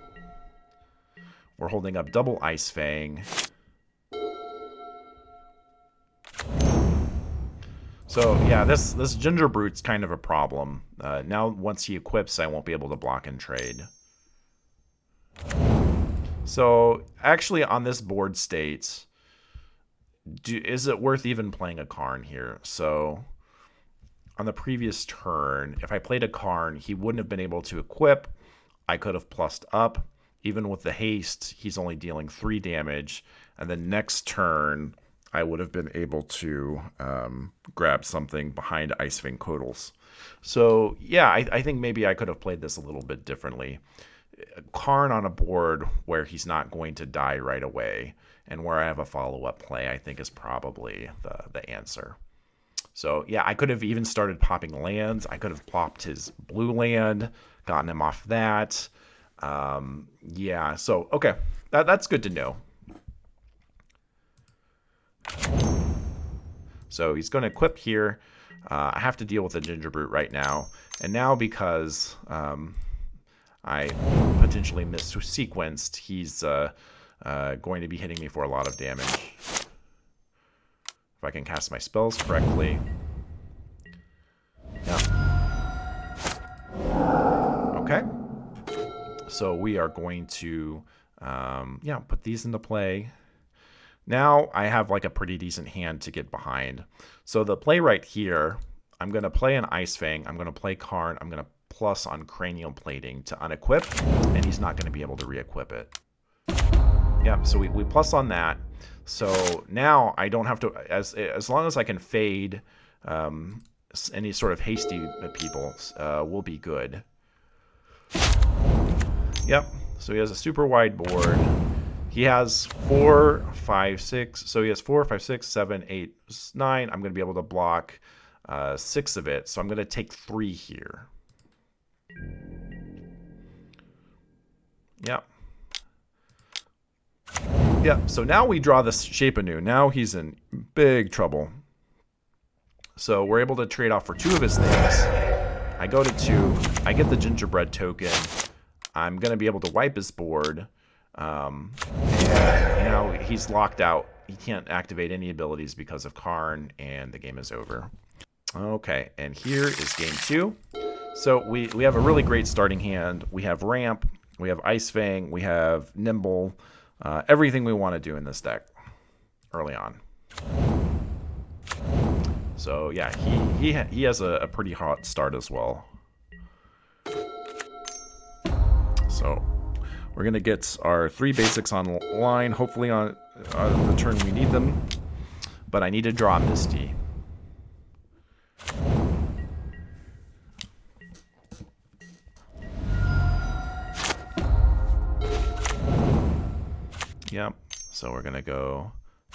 We're holding up double Ice Fang. So yeah, this Ginger Brute's kind of a problem. Now once he equips, I won't be able to block and trade. So actually on this board state, is it worth even playing a Karn here? So on the previous turn, if I played a Karn, he wouldn't have been able to equip. I could have plussed up. Even with the haste, he's only dealing 3 damage. And then next turn, I would have been able to grab something behind Icefang Codals. So yeah, I think maybe I could have played this a little bit differently. Karn on a board where he's not going to die right away and where I have a follow-up play, I think is probably the answer. So yeah, I could have even started popping lands. I could have plopped his blue land, gotten him off that. Yeah, so okay, that's good to know. So he's going to equip here. I have to deal with the Ginger Brute right now. And now because I potentially missequenced, he's going to be hitting me for a lot of damage. If I can cast my spells correctly. Yeah. Okay. So we are going to yeah, put these into play. Now I have like a pretty decent hand to get behind. So the play right here, I'm going to play an Icefang. I'm going to play Karn. I'm going to plus on Cranial Plating to unequip, and he's not going to be able to re-equip it. Yeah, so we plus on that. So now I don't have to, as long as I can fade any sort of hasty people, will be good. Yep, so he has a super wide board. He has 4, 5, 6. So he has 4, 5, 6, 7, 8, 9. I'm going to be able to block 6 of it. So I'm going to take 3 here. Yep. Yep. So now we draw this shape anew. Now he's in big trouble. So we're able to trade off for 2 of his things. I go to 2. I get the gingerbread token. I'm going to be able to wipe his board. And now he's locked out. He can't activate any abilities because of Karn, and the game is over. Okay, and here is game 2. So we have a really great starting hand. We have Ramp, we have Icefang, we have Nimble, everything we want to do in this deck early on. So yeah, he has a pretty hot start as well. So we're going to get our 3 basics online, hopefully on the turn we need them. But I need to draw Misty. Yep, so we're going to go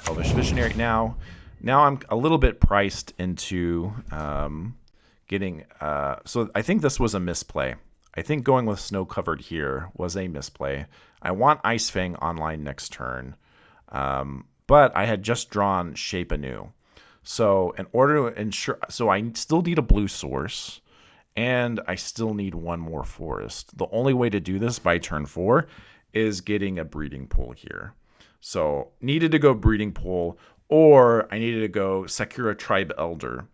Elvish Visionary now. Now I'm a little bit priced into getting... so I think this was a misplay. I think going with Snow Covered here was a misplay. I want Icefang online next turn, but I had just drawn Shape Anew. So in order to ensure, so I still need a blue source, and I still need 1 more forest. The only way to do this by turn 4 is getting a breeding pool here. So needed to go breeding pool, or I needed to go Sakura Tribe Elder.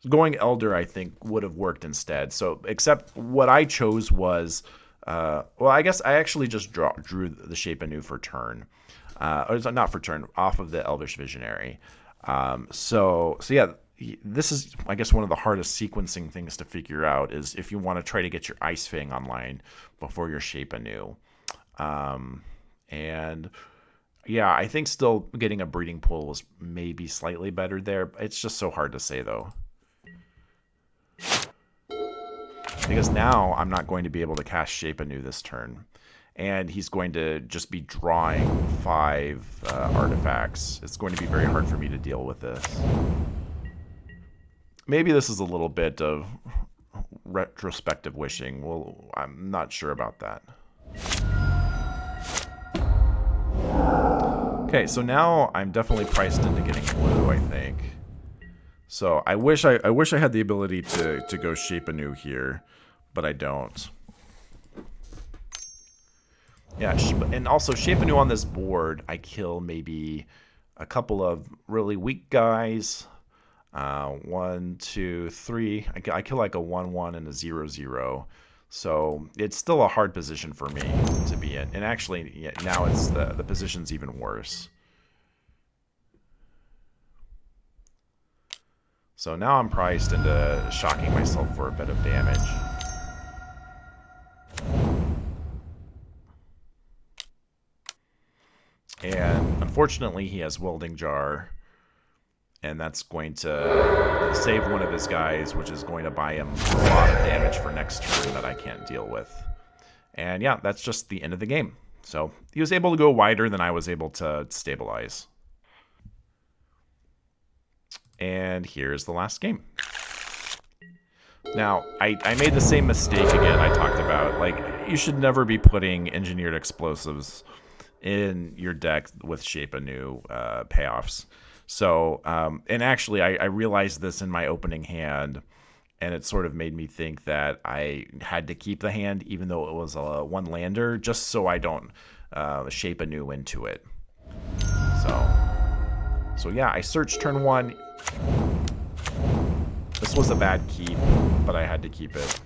Going Elder, I think, would have worked instead. So, except what I chose was, well, I guess I actually just drew the Shape Anew for turn. Or not for turn, off of the Elvish Visionary. So yeah, this is, I guess, one of the hardest sequencing things to figure out is if you want to try to get your Icefang online before your Shape Anew. And yeah, I think still getting a breeding pool was maybe slightly better there. It's just so hard to say, though. Because now I'm not going to be able to cast Shape Anew this turn. And he's going to just be drawing 5 artifacts. It's going to be very hard for me to deal with this. Maybe this is a little bit of retrospective wishing. Well, I'm not sure about that. Okay, so now I'm definitely priced into getting blue, I think. So I wish I had the ability to go Shape Anew here, but I don't. Yeah, and also Shape Anew on this board, I kill maybe a couple of really weak guys. 1, 2, 3. I kill like a 1, 1 and a 0, 0. So it's still a hard position for me to be in. And actually, yeah, now it's the position's even worse. So now I'm priced into shocking myself for a bit of damage. And unfortunately, he has Welding Jar. And that's going to save one of his guys, which is going to buy him a lot of damage for next turn that I can't deal with. And yeah, that's just the end of the game. So he was able to go wider than I was able to stabilize. And here's the last game. Now, I made the same mistake again I talked about. Like, you should never be putting engineered explosives in your deck with Shape Anew payoffs. So, and actually, I realized this in my opening hand, and it sort of made me think that I had to keep the hand, even though it was a one-lander, just so I don't Shape Anew into it. So yeah, I searched turn 1. This was a bad keep, but I had to keep it.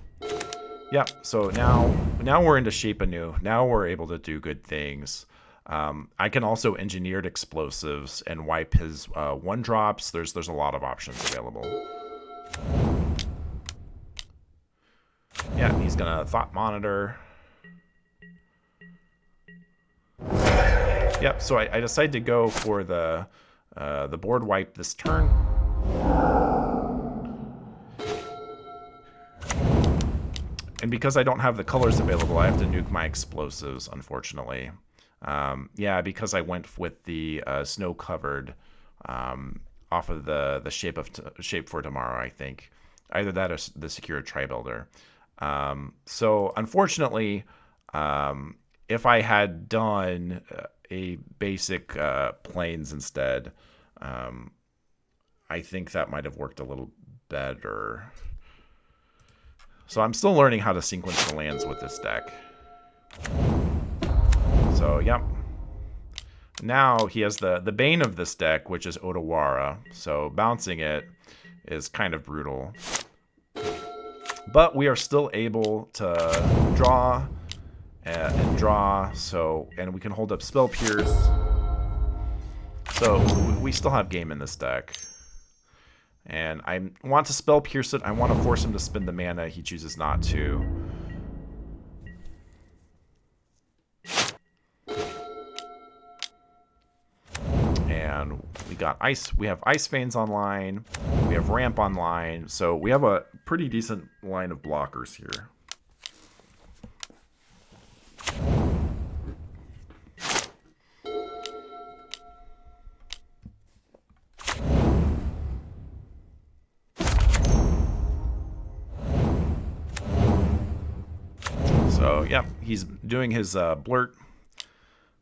Yeah, so now we're into Shape Anew. Now we're able to do good things. I can also engineered explosives and wipe his 1-drops. There's a lot of options available. Yeah, he's gonna Thought Monitor. Yep, so I decided to go for the board wipe this turn. And because I don't have the colors available, I have to nuke my explosives, unfortunately. Yeah, because I went with the snow-covered off of the shape for tomorrow, I think. Either that or the secure tri-builder. So, unfortunately, if I had done a basic planes instead, I think that might have worked a little better. So I'm still learning how to sequence the lands with this deck. So, yep. Now he has the bane of this deck, which is Odawara. So bouncing it is kind of brutal. But we are still able to draw and draw. So, and we can hold up Spell Pierce. So we still have game in this deck. And I want to Spell Pierce it. I want to force him to spend the mana. He chooses not to. And we got ice. We have Ice Veins online. We have Ramp online. So we have a pretty decent line of blockers here. So, yeah, he's doing his blurt.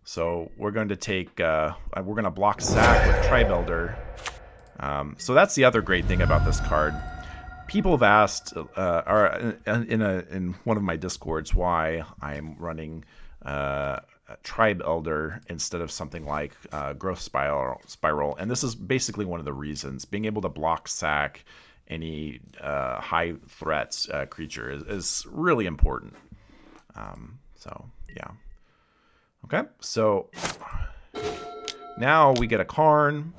So we're going to take, we're going to block Zack with Tri-Builder. So that's the other great thing about this card. People have asked, in one of my Discords, why I'm running Tri-Builder instead of something like Growth Spiral. And this is basically one of the reasons. Being able to block Zack, any high threats creature is really important. So, yeah. Okay, so now we get a Karn.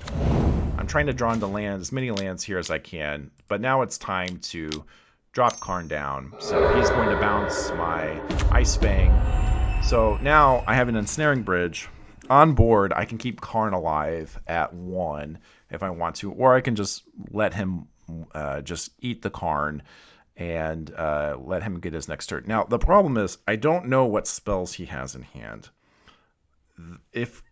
I'm trying to draw into land, as many lands here as I can, but now it's time to drop Karn down. So he's going to bounce my Ice Fang. So now I have an Ensnaring Bridge. On board, I can keep Karn alive at 1 if I want to, or I can just let him just eat the Karn and let him get his next turn. Now, the problem is I don't know what spells he has in hand. If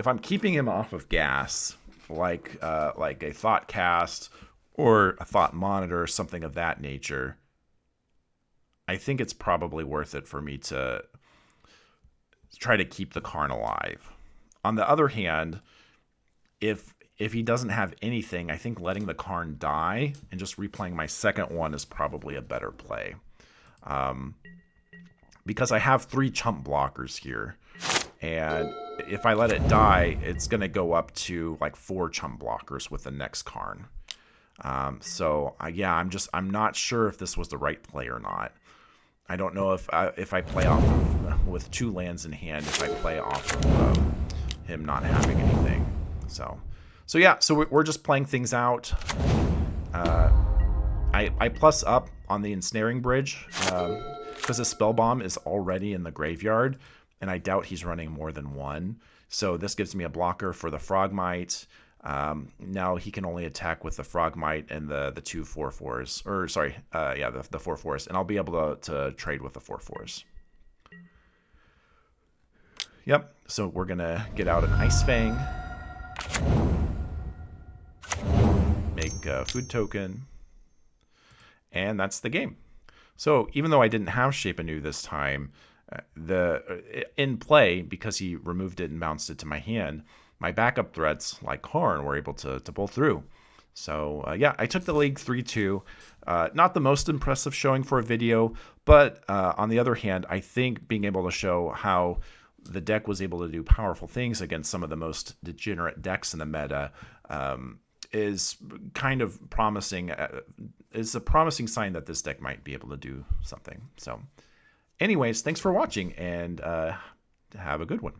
I'm keeping him off of gas, like a Thought Cast or a Thought Monitor, something of that nature, I think it's probably worth it for me to try to keep the Karn alive. On the other hand, if he doesn't have anything, I think letting the Karn die and just replaying my second one is probably a better play. Because I have 3 chump blockers here. And if I let it die, it's going to go up to like 4 chum blockers with the next Karn. Yeah, I'm not sure if this was the right play or not. I don't know if I play off of, with 2 lands in hand, if I play off of him not having anything. So yeah, so we're just playing things out. I plus up on the ensnaring bridge because the spell bomb is already in the graveyard, and I doubt he's running more than 1. So this gives me a blocker for the Frogmite. Now he can only attack with the Frogmite and the 2 4/4s, or sorry, yeah, the 4/4s, and I'll be able to trade with the 4/4s. Yep. So we're gonna get out an Ice Fang, make a food token, and that's the game. So even though I didn't have Shape Anew this time, in play, because he removed it and bounced it to my hand, my backup threats like Karn were able to pull through. So yeah, I took the league 3-2. Not the most impressive showing for a video, but on the other hand, I think being able to show how the deck was able to do powerful things against some of the most degenerate decks in the meta is kind of promising. Is a promising sign that this deck might be able to do something. So anyways, thanks for watching, and have a good one.